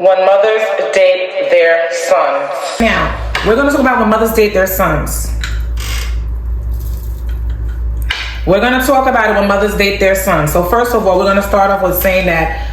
when mothers date their sons. Now, we're going to talk about when mothers date their sons. We're going to talk about it when mothers date their sons. So first of all, we're going to start off with saying that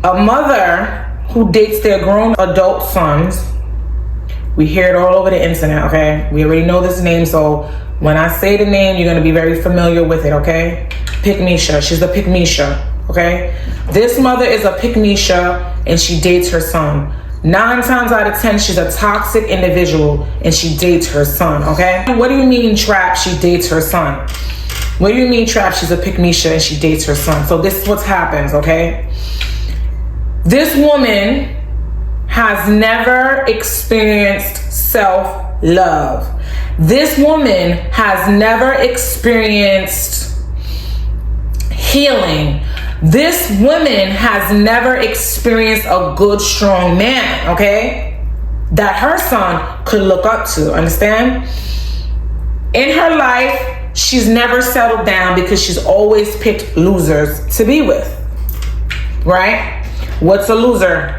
a mother who dates their grown adult sons, we hear it all over the internet, okay? We already know this name, so when I say the name, you're going to be very familiar with it, okay? Pickmeisha. She's the Pickmeisha, okay? This mother is a Pickmeisha, and she dates her son. 9 times out of 10, she's a toxic individual, and she dates her son, okay? What do you mean, Trap, she dates her son? What do you mean, Trap, she's a Pickmeisha, and she dates her son? So this is what happens, okay? This woman has never experienced self-love. This woman has never experienced healing. This woman has never experienced a good, strong man, okay? That her son could look up to, understand? In her life, she's never settled down because she's always picked losers to be with, right? What's a loser?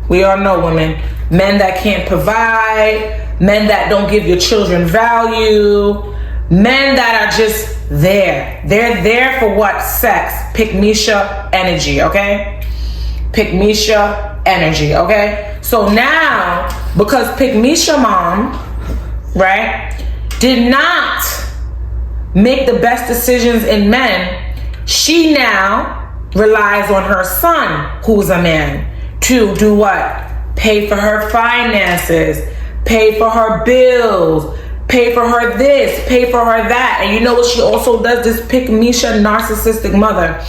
We all know women. Men that can't provide, men that don't give your children value, men that are just there. They're there for what? Sex. Pickmeisha energy, okay? Pickmeisha energy, okay? So now, because Pickmeisha mom, right, did not make the best decisions in men, she now relies on her son, who's a man, to do what? Pay for her finances, pay for her bills, pay for her this, pay for her that. And you know what she also does, this Pickmeisha narcissistic mother?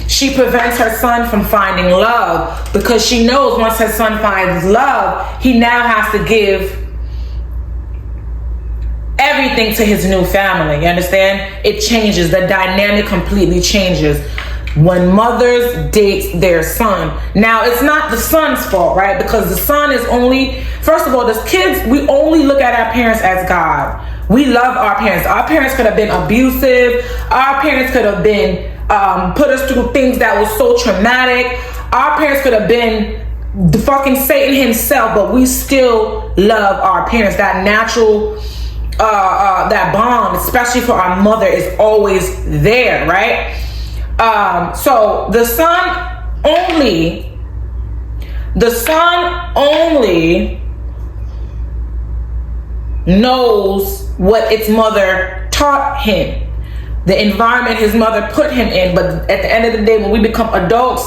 She prevents her son from finding love because she knows once her son finds love, he now has to give everything to his new family. You understand? It changes. The dynamic completely changes when mothers date their son. Now, it's not the son's fault, right? Because the son is only, first of all, the kids, we only look at our parents as God. We love our parents. Our parents could have been abusive. Our parents could have been, put us through things that was so traumatic. Our parents could have been the fucking Satan himself, but we still love our parents. That natural, that bond, especially for our mother, is always there, right? So the son only knows what its mother taught him, the environment his mother put him in. But at the end of the day, when we become adults,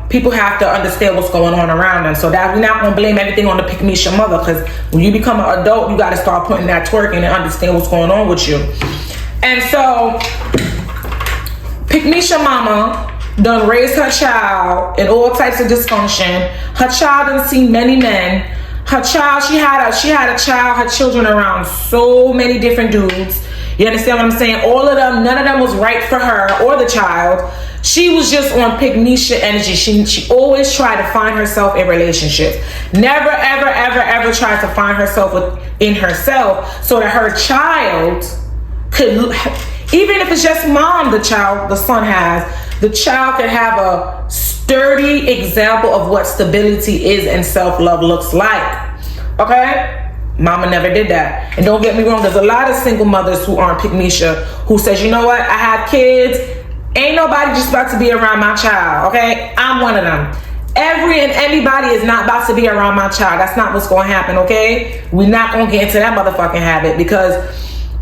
people have to understand what's going on around them. So that we're not gonna blame everything on the Pickmeisha mother, because when you become an adult, you got to start putting that twerk in and understand what's going on with you. And so Pickmeisha mama done raised her child in all types of dysfunction. Her child done seen many men. Her child, she had a child, her children around so many different dudes. You understand what I'm saying? All of them, none of them was right for her or the child. She was just on Pickmeisha energy. She always tried to find herself in relationships. Never, ever, ever, ever tried to find herself within herself so that her child could, even if it's just mom, the son has, the child can have a sturdy example of what stability is and self-love looks like. Okay? Mama never did that. And don't get me wrong, there's a lot of single mothers who aren't Pickmeisha who says, you know what, I have kids, ain't nobody just about to be around my child, okay? I'm one of them. Every and anybody is not about to be around my child. That's not what's going to happen, okay? We're not going to get into that motherfucking habit, because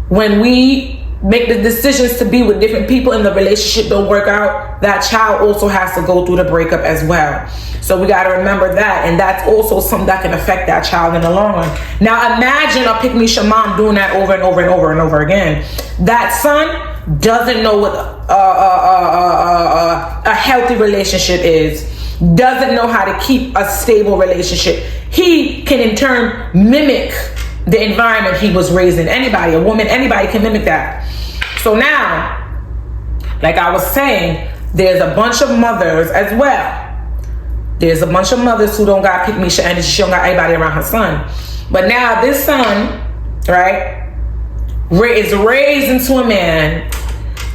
when we make the decisions to be with different people and the relationship don't work out, that child also has to go through the breakup as well. So we got to remember that, and that's also something that can affect that child in the long run. Now imagine a Pickmeisha mom doing that over and over and over and over again. That son doesn't know what a healthy relationship is, doesn't know how to keep a stable relationship. He can in turn mimic the environment he was raised in. Anybody, a woman, anybody can mimic that. So now, like I was saying, there's a bunch of mothers as well. There's a bunch of mothers who don't got Pickmeisha energy. She don't got anybody around her son. But now this son, right, is raised into a man,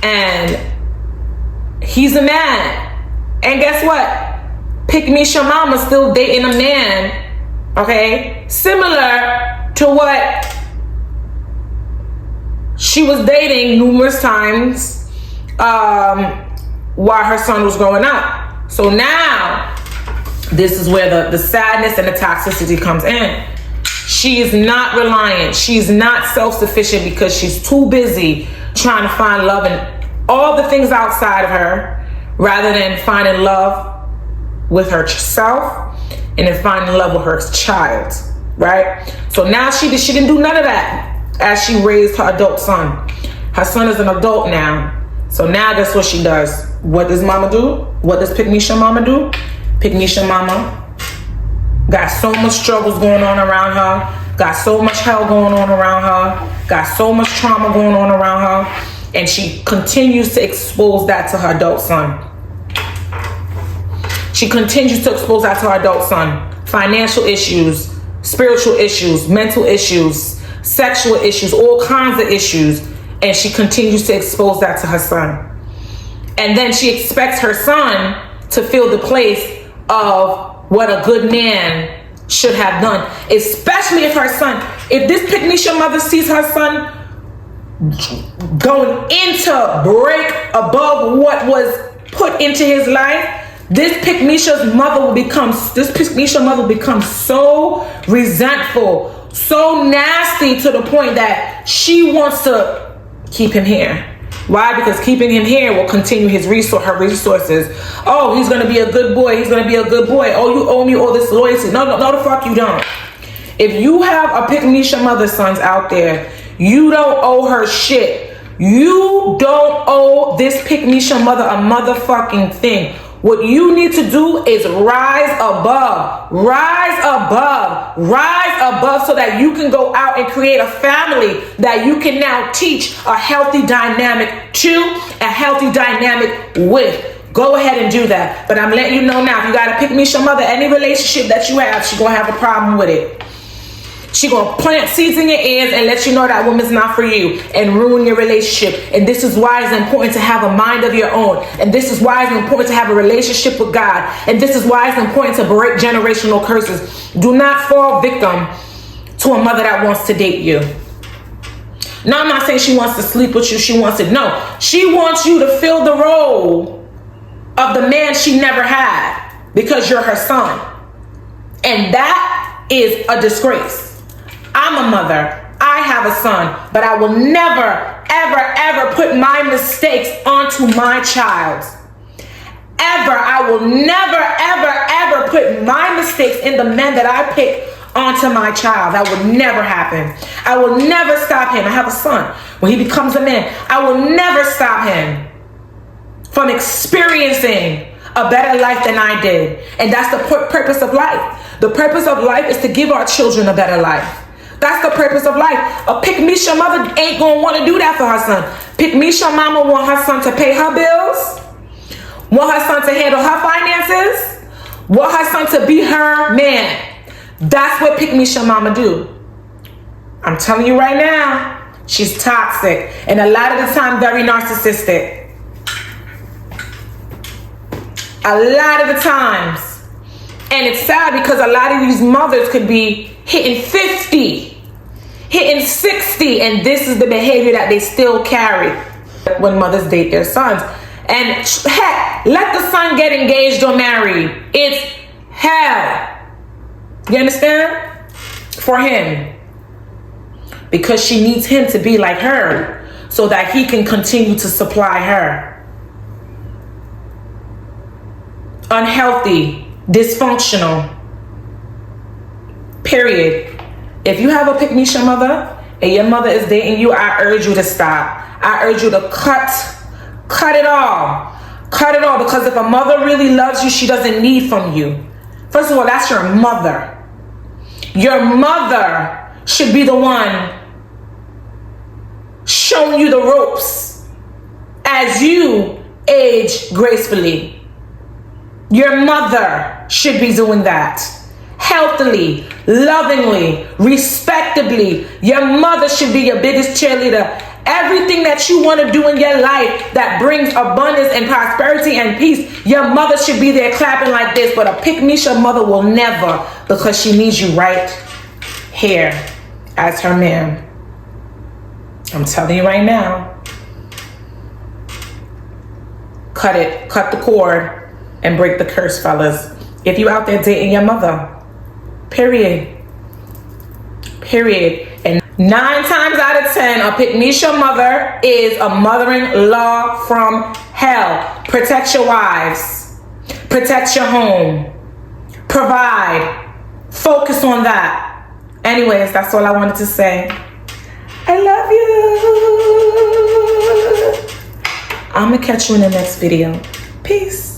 and he's a man. And guess what? Pickmeisha mama still dating a man, okay, similar to what she was dating numerous times while her son was growing up. So now, this is where the sadness and the toxicity comes in. She is not reliant. She's not self-sufficient because she's too busy trying to find love in all the things outside of her rather than finding love with herself and then finding love with her child, right? So now she didn't do none of that as she raised her adult son. Her son is an adult now. So now that's what she does. What does mama do? What does Pickmeisha mama do? Pickmeisha mama got so much struggles going on around her, got so much hell going on around her, got so much trauma going on around her, and she continues to expose that to her adult son. She continues to expose that to her adult son. Financial issues, spiritual issues, mental issues, sexual issues, all kinds of issues, and she continues to expose that to her son. And then she expects her son to fill the place of what a good man should have done, especially if if this Pickmeisha mother sees her son going into break above what was put into his life, this Pickmeisha mother will become so resentful, so nasty, to the point that she wants to keep him here. Why? Because keeping him here will continue her resources. Oh, he's gonna be a good boy. He's gonna be a good boy. Oh, you owe me all this loyalty. No, the fuck you don't. If you have a Pickmeisha mother sons out there, you don't owe her shit. You don't owe this Pickmeisha mother a motherfucking thing. What you need to do is rise above, so that you can go out and create a family that you can now teach a healthy dynamic to, a healthy dynamic with. Go ahead and do that. But I'm letting you know now, if you got a Pickmeisha mother, any relationship that you have, she's going to have a problem with it. She gonna plant seeds in your ears and let you know that woman's not for you and ruin your relationship. And this is why it's important to have a mind of your own. And this is why it's important to have a relationship with God. And this is why it's important to break generational curses. Do not fall victim to a mother that wants to date you. No, I'm not saying she wants to sleep with you. She wants to, no. She wants you to fill the role of the man she never had because you're her son. And that is a disgrace. I'm a mother. I have a son, but I will never, ever put my mistakes onto my child. Ever. I will never, ever put my mistakes in the men that I pick onto my child. That would never happen. I will never stop him. I have a son. When he becomes a man, I will never stop him from experiencing a better life than I did. And that's the purpose of life. The purpose of life is to give our children a better life. That's the purpose of life. A Pickmeisha mother ain't gonna want to do that for her son. Pickmeisha mama want her son to pay her bills, want her son to handle her finances, want her son to be her man. That's what Pickmeisha mama do. I'm telling you right now, she's toxic and a lot of the time very narcissistic. A lot of the times. And it's sad because a lot of these mothers could be hitting 50, hitting 60, and this is the behavior that they still carry when mothers date their sons. And heck, let the son get engaged or married. It's hell. You understand? For him. Because she needs him to be like her so that he can continue to supply her. Unhealthy, dysfunctional. Period. If you have a Pickmeisha mother and your mother is dating you, I urge you to stop. I urge you to cut it all. Cut it all, because if a mother really loves you, she doesn't need from you. First of all, that's your mother. Your mother should be the one showing you the ropes as you age gracefully. Your mother should be doing that. Healthily, lovingly, respectably. Your mother should be your biggest cheerleader Everything that you want to do in your life that brings abundance and prosperity and peace, your mother should be there clapping like this. But a Pickmeisha mother will never, because she needs you right here as her man. I'm telling you right now. Cut it. Cut the cord and break the curse, fellas. If you out there dating your mother, period. Period. And 9 times out of 10, a Pickmeisha mother is a mothering-in-law from hell. Protect your wives. Protect your home. Provide. Focus on that. Anyways, that's all I wanted to say. I love you. I'm gonna catch you in the next video. Peace.